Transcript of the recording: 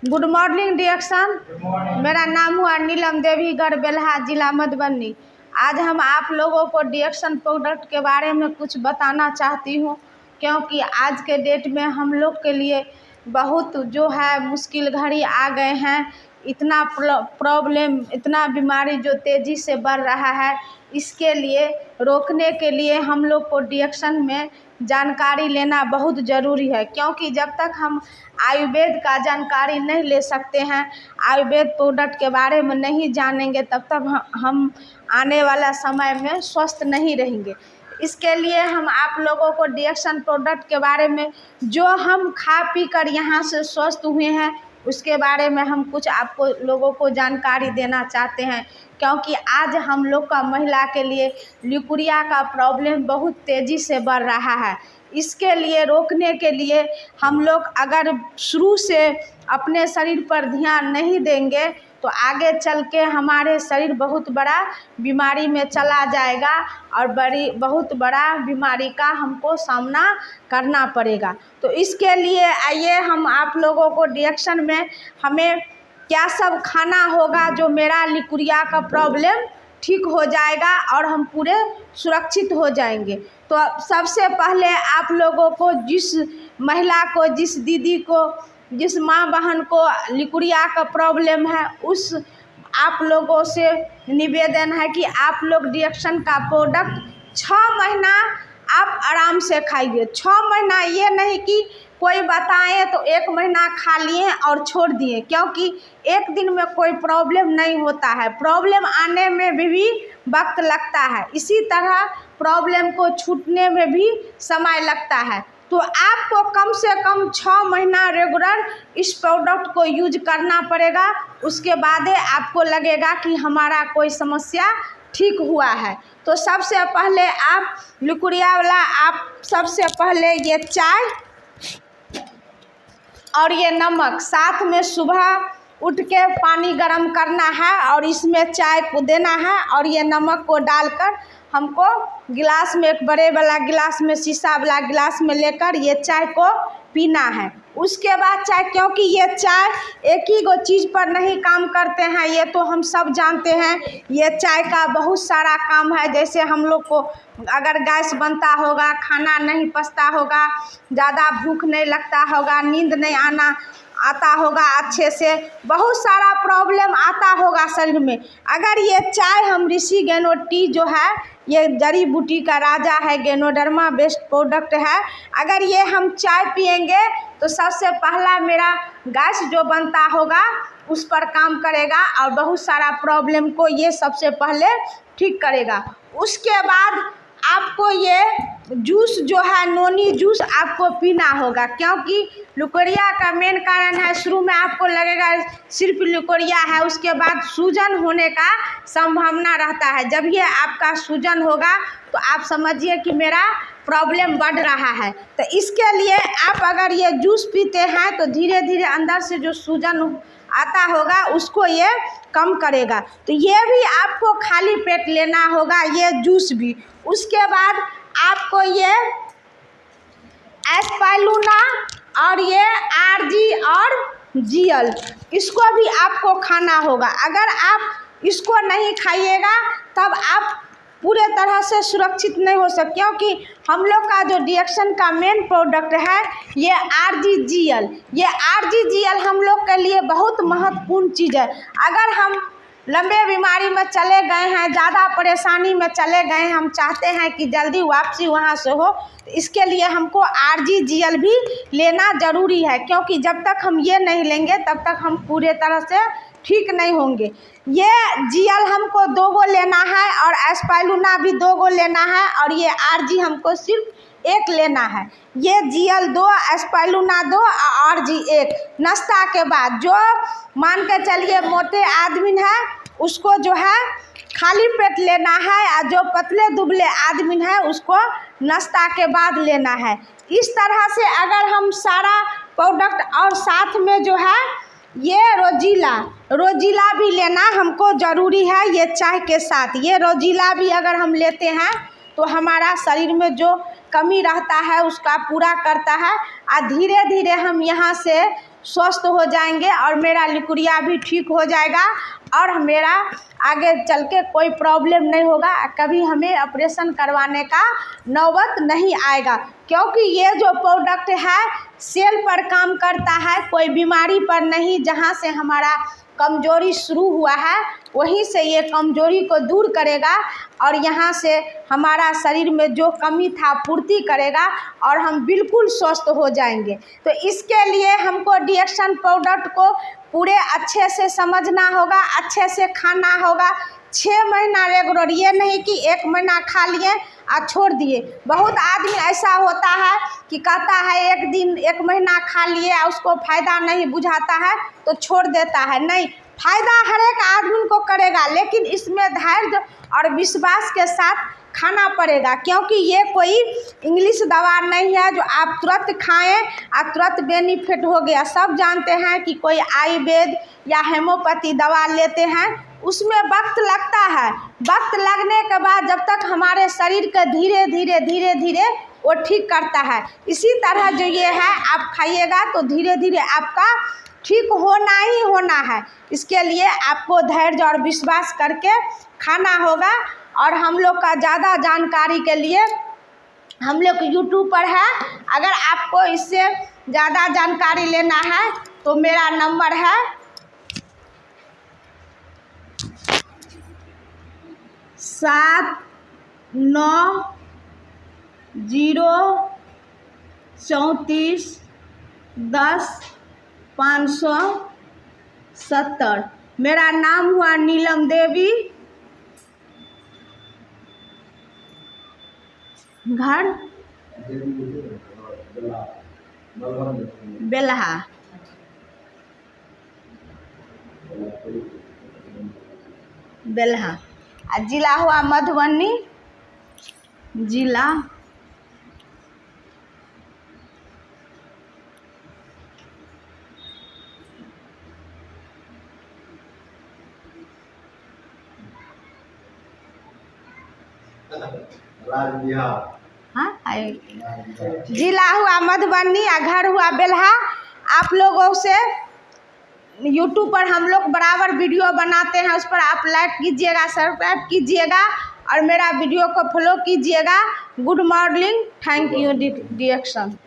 Good morning डिएक्शन। मेरा नाम हुआ नीलम देवी, गढ़ बेल्हा, जिला मधुबनी। आज हम आप लोगों को डिएक्शन प्रोडक्ट के बारे में कुछ बताना चाहती हूँ, क्योंकि आज के डेट में हम लोग के लिए बहुत जो है मुश्किल घड़ी आ गए हैं। इतना प्रॉब्लम, इतना बीमारी जो तेज़ी से बढ़ रहा है, इसके लिए रोकने के लिए हम लोग को डिएक्शन में जानकारी लेना बहुत ज़रूरी है। क्योंकि जब तक हम आयुर्वेद का जानकारी नहीं ले सकते हैं, आयुर्वेद प्रोडक्ट के बारे में नहीं जानेंगे, तब तक हम आने वाला समय में स्वस्थ नहीं रहेंगे। इसके लिए हम आप लोगों को डिएक्शन प्रोडक्ट के बारे में, जो हम खा पी कर यहाँ से स्वस्थ हुए हैं, उसके बारे में हम कुछ आपको लोगों को जानकारी देना चाहते हैं। क्योंकि आज हम लोग का महिला के लिए लिकुरिया का प्रॉब्लम बहुत तेज़ी से बढ़ रहा है। इसके लिए रोकने के लिए हम लोग अगर शुरू से अपने शरीर पर ध्यान नहीं देंगे, तो आगे चल के हमारे शरीर बहुत बड़ा बीमारी में चला जाएगा और बहुत बड़ा बीमारी का हमको सामना करना पड़ेगा। तो इसके लिए आइए हम आप लोगों को डिएक्शन में हमें क्या सब खाना होगा जो मेरा लिकुरिया का प्रॉब्लम ठीक हो जाएगा और हम पूरे सुरक्षित हो जाएंगे। तो सबसे पहले आप लोगों को, जिस महिला को, जिस दीदी को, जिस माँ बहन को लिकुरिया का प्रॉब्लम है, उस आप लोगों से निवेदन है कि आप लोग डिएक्शन का प्रोडक्ट 6 महीना आप आराम से खाइए। 6 महीना, ये नहीं कि कोई बताए तो 1 महीना खा लिए और छोड़ दिए, क्योंकि एक दिन में कोई प्रॉब्लम नहीं होता है। प्रॉब्लम आने में भी वक्त लगता है, इसी तरह प्रॉब्लम को छूटने में भी समय लगता है। तो आपको कम से कम 6 महीना रेगुलर इस प्रोडक्ट को यूज करना पड़ेगा। उसके बाद आपको लगेगा कि हमारा कोई समस्या ठीक हुआ है। तो सबसे पहले आप लिकुरिया वाला, आप सबसे पहले ये चाय और ये नमक साथ में सुबह उठ के पानी गर्म करना है और इसमें चाय को देना है और ये नमक को डालकर हमको गिलास में, एक बड़े वाला गिलास में, शीशा वाला गिलास में लेकर ये चाय को पीना है। उसके बाद चाय, क्योंकि ये चाय एक ही गो चीज़ पर नहीं काम करते हैं, ये तो हम सब जानते हैं। ये चाय का बहुत सारा काम है। जैसे हम लोग को अगर गैस बनता होगा, खाना नहीं पचता होगा, ज़्यादा भूख नहीं लगता होगा, नींद नहीं आता होगा अच्छे से, बहुत सारा प्रॉब्लम आता होगा शरीर में। अगर ये चाय हम ऋषि गैनो टी जो है, ये जड़ी बूटी का राजा है, गैनोडर्मा बेस्ट प्रोडक्ट है। अगर ये हम चाय पिएंगे तो सबसे पहला मेरा गैस जो बनता होगा उस पर काम करेगा और बहुत सारा प्रॉब्लम को ये सबसे पहले ठीक करेगा। उसके बाद आपको ये जूस जो है, नोनी जूस आपको पीना होगा, क्योंकि लिकुरिया का मेन कारण है, शुरू में आपको लगेगा सिर्फ लिकुरिया है, उसके बाद सूजन होने का संभावना रहता है। जब ये आपका सूजन होगा तो आप समझिए कि मेरा प्रॉब्लम बढ़ रहा है। तो इसके लिए आप अगर ये जूस पीते हैं तो धीरे धीरे अंदर से जो सूजन आता होगा उसको ये कम करेगा। तो ये भी आपको खाली पेट लेना होगा, ये जूस भी। उसके बाद आपको ये एस्पाइरुलिना और ये आरजी और जीएल, इसको भी आपको खाना होगा। अगर आप इसको नहीं खाइएगा तब आप पूरे तरह से सुरक्षित नहीं हो सकते, क्योंकि हम लोग का जो डिएक्शन का मेन प्रोडक्ट है ये आरजीजीएल, ये आरजीजीएल हम लोग के लिए बहुत महत्वपूर्ण चीज़ है। अगर हम लंबे बीमारी में चले गए हैं, ज़्यादा परेशानी में चले गए हैं, हम चाहते हैं कि जल्दी वापसी वहाँ से हो, तो इसके लिए हमको आरजीजीएल भी लेना ज़रूरी है। क्योंकि जब तक हम ये नहीं लेंगे तब तक हम पूरे तरह से ठीक नहीं होंगे। ये जीएल हमको 2 गो लेना है और एस्पाइरुलिना भी 2 गो लेना है और ये आरजी हमको सिर्फ 1 लेना है। ये जीएल 2, एस्पाइरुलिना 2 और आरजी 1। नाश्ता के बाद जो मान के चलिए मोटे आदमी है उसको जो है खाली पेट लेना है, और जो पतले दुबले आदमी है उसको नाश्ता के बाद लेना है। इस तरह से अगर हम सारा प्रोडक्ट, और साथ में जो है ये रोजीला भी लेना हमको ज़रूरी है। ये चाय के साथ ये रोजीला भी अगर हम लेते हैं तो हमारा शरीर में जो कमी रहता है उसका पूरा करता है, और धीरे धीरे हम यहाँ से स्वस्थ हो जाएंगे और मेरा लिकुरिया भी ठीक हो जाएगा और मेरा आगे चल के कोई प्रॉब्लम नहीं होगा, कभी हमें ऑपरेशन करवाने का नौबत नहीं आएगा। क्योंकि ये जो प्रोडक्ट है सेल पर काम करता है, कोई बीमारी पर नहीं। जहाँ से हमारा कमजोरी शुरू हुआ है वहीं से ये कमजोरी को दूर करेगा और यहाँ से हमारा शरीर में जो कमी था पूर्ति करेगा और हम बिल्कुल स्वस्थ हो जाएंगे। तो इसके लिए हमको डिएक्शन प्रोडक्ट को पूरे अच्छे से समझना होगा, अच्छे से खाना होगा। 6 महीना रेगुलर, ये नहीं कि 1 महीना खा लिए और छोड़ दिए। बहुत आदमी ऐसा होता है कि कहता है 1 दिन 1 महीना खा लिए और उसको फ़ायदा नहीं बुझाता है तो छोड़ देता है। नहीं, फ़ायदा हर एक आदमी को करेगा, लेकिन इसमें धैर्य और विश्वास के साथ खाना पड़ेगा। क्योंकि ये कोई इंग्लिश दवा नहीं है जो आप तुरंत खाएं और तुरंत बेनिफिट हो गया। सब जानते हैं कि कोई आयुर्वेद या हेमोपैथी दवा लेते हैं उसमें वक्त लगता है। वक्त लगने के बाद जब तक हमारे शरीर का धीरे धीरे वो ठीक करता है, इसी तरह जो ये है आप खाइएगा तो धीरे धीरे आपका ठीक होना ही होना है। इसके लिए आपको धैर्य और विश्वास करके खाना होगा। और हम लोग का ज़्यादा जानकारी के लिए हम लोग यूट्यूब पर है, अगर आपको इससे ज़्यादा जानकारी लेना है तो मेरा नंबर है 7904310570। मेरा नाम हुआ नीलम देवी, घर बेल्हा, जिला हुआ मधुबनी जिला। हाँ, जिला हुआ मधुबनी और घर हुआ बेल्हा। आप लोगों से यूट्यूब पर हम लोग बराबर वीडियो बनाते हैं, उस पर आप लाइक कीजिएगा, सब्सक्राइब कीजिएगा और मेरा वीडियो को फॉलो कीजिएगा। Good morning, thank you डिएक्शन।